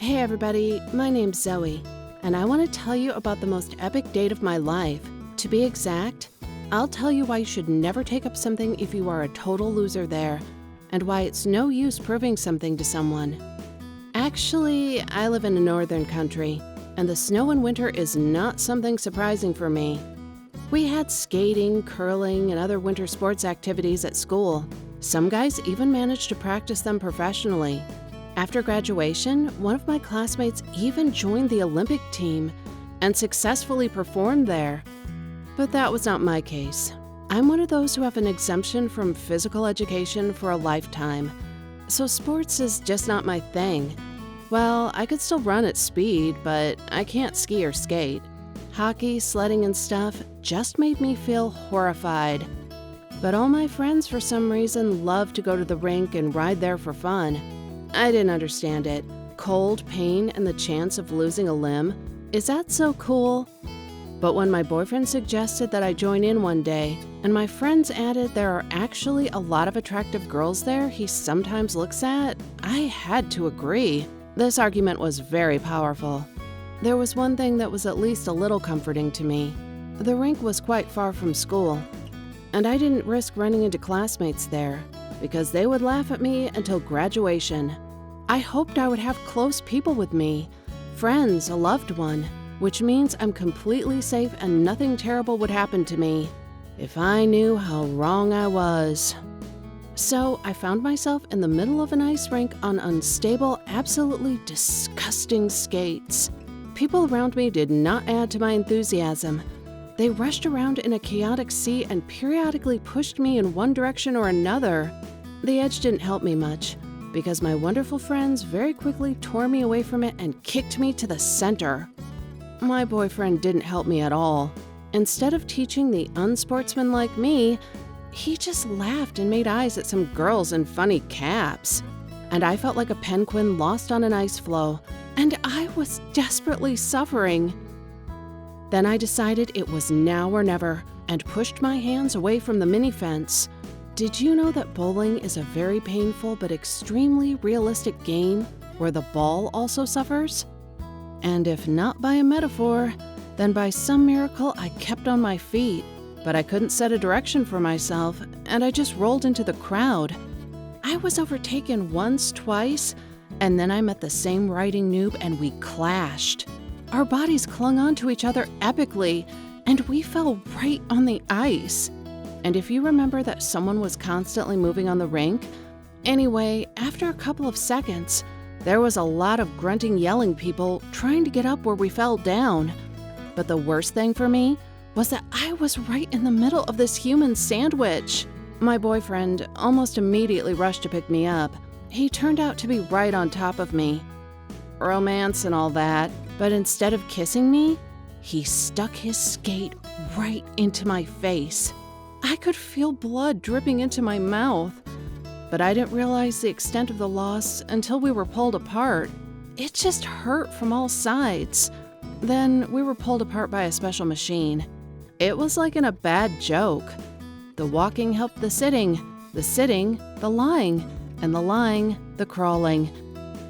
Hey everybody, my name's Zoe, and I want to tell you about the most epic date of my life. To be exact, I'll tell you why you should never take up something if you are a total loser there, and why it's no use proving something to someone. Actually, I live in a northern country, and the snow in winter is not something surprising for me. We had skating, curling, and other winter sports activities at school. Some guys even managed to practice them professionally. After graduation, one of my classmates even joined the Olympic team and successfully performed there. But that was not my case. I'm one of those who have an exemption from physical education for a lifetime, so sports is just not my thing. Well, I could still run at speed, but I can't ski or skate. Hockey, sledding, and stuff just made me feel horrified. But all my friends, for some reason, love to go to the rink and ride there for fun. I didn't understand it. Cold, pain, and the chance of losing a limb? Is that so cool? But when my boyfriend suggested that I join in one day, and my friends added there are actually a lot of attractive girls there he sometimes looks at, I had to agree. This argument was very powerful. There was one thing that was at least a little comforting to me. The rink was quite far from school, and I didn't risk running into classmates there, because they would laugh at me until graduation. I hoped I would have close people with me, friends, a loved one, which means I'm completely safe and nothing terrible would happen to me. If I knew how wrong I was. So I found myself in the middle of an ice rink on unstable, absolutely disgusting skates. People around me did not add to my enthusiasm. They rushed around in a chaotic sea and periodically pushed me in one direction or another. The edge didn't help me much, because my wonderful friends very quickly tore me away from it and kicked me to the center. My boyfriend didn't help me at all. Instead of teaching the unsportsmanlike me, he just laughed and made eyes at some girls in funny caps. And I felt like a penguin lost on an ice floe, and I was desperately suffering. Then I decided it was now or never and pushed my hands away from the mini fence. Did you know that bowling is a very painful but extremely realistic game where the ball also suffers? And if not by a metaphor, then by some miracle I kept on my feet, but I couldn't set a direction for myself, and I just rolled into the crowd. I was overtaken once, twice, and then I met the same riding noob and we clashed. Our bodies clung onto each other epically, and we fell right on the ice. And if you remember that someone was constantly moving on the rink, anyway, after a couple of seconds, there was a lot of grunting, yelling people trying to get up where we fell down. But the worst thing for me was that I was right in the middle of this human sandwich. My boyfriend almost immediately rushed to pick me up. He turned out to be right on top of me. Romance and all that, but instead of kissing me, he stuck his skate right into my face. I could feel blood dripping into my mouth, but I didn't realize the extent of the loss until we were pulled apart. It just hurt from all sides. Then we were pulled apart by a special machine. It was like in a bad joke. The walking helped the sitting, the lying, and the lying, the crawling.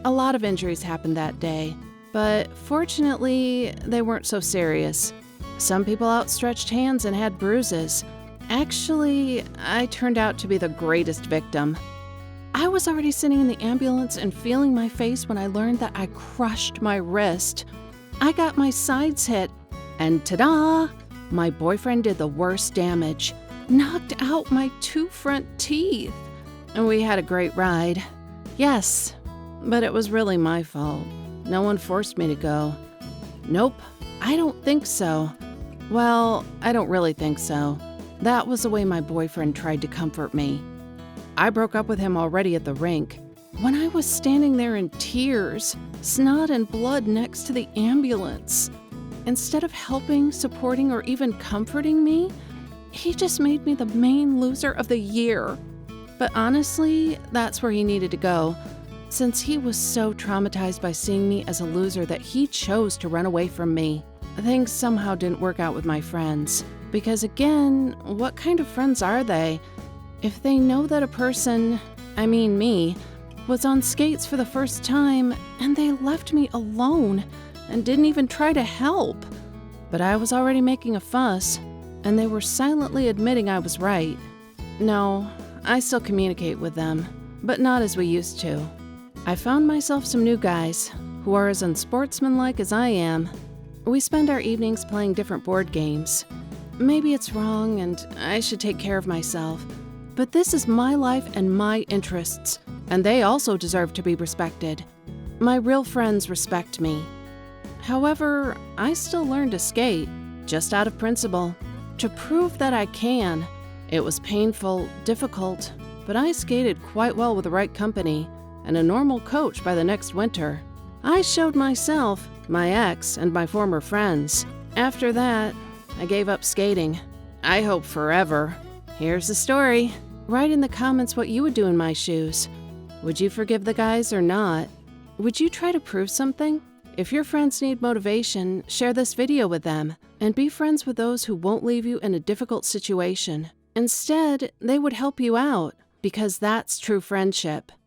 A lot of injuries happened that day, but fortunately, they weren't so serious. Some people outstretched hands and had bruises. Actually, I turned out to be the greatest victim. I was already sitting in the ambulance and feeling my face when I learned that I crushed my wrist. I got my sides hit, and ta-da! My boyfriend did the worst damage, knocked out my 2 front teeth. And we had a great ride. Yes, but it was really my fault. No one forced me to go. Nope, I don't think so. Well, I don't really think so. That was the way my boyfriend tried to comfort me. I broke up with him already at the rink. When I was standing there in tears, snot and blood next to the ambulance. Instead of helping, supporting, or even comforting me, he just made me the main loser of the year. But honestly, that's where he needed to go, since he was so traumatized by seeing me as a loser that he chose to run away from me. Things somehow didn't work out with my friends. Because again, what kind of friends are they? If they know that a person, I mean me, was on skates for the first time, and they left me alone and didn't even try to help. But I was already making a fuss, and they were silently admitting I was right. No, I still communicate with them, but not as we used to. I found myself some new guys who are as unsportsmanlike as I am. We spend our evenings playing different board games. Maybe it's wrong and I should take care of myself, but this is my life and my interests, and they also deserve to be respected. My real friends respect me. However, I still learn to skate, just out of principle, to prove that I can. It was painful, difficult, but I skated quite well with the right company and a normal coach by the next winter. I showed myself, my ex, and my former friends. After that, I gave up skating. I hope forever. Here's the story. Write in the comments what you would do in my shoes. Would you forgive the guys or not? Would you try to prove something? If your friends need motivation, share this video with them, and be friends with those who won't leave you in a difficult situation. Instead, they would help you out, because that's true friendship.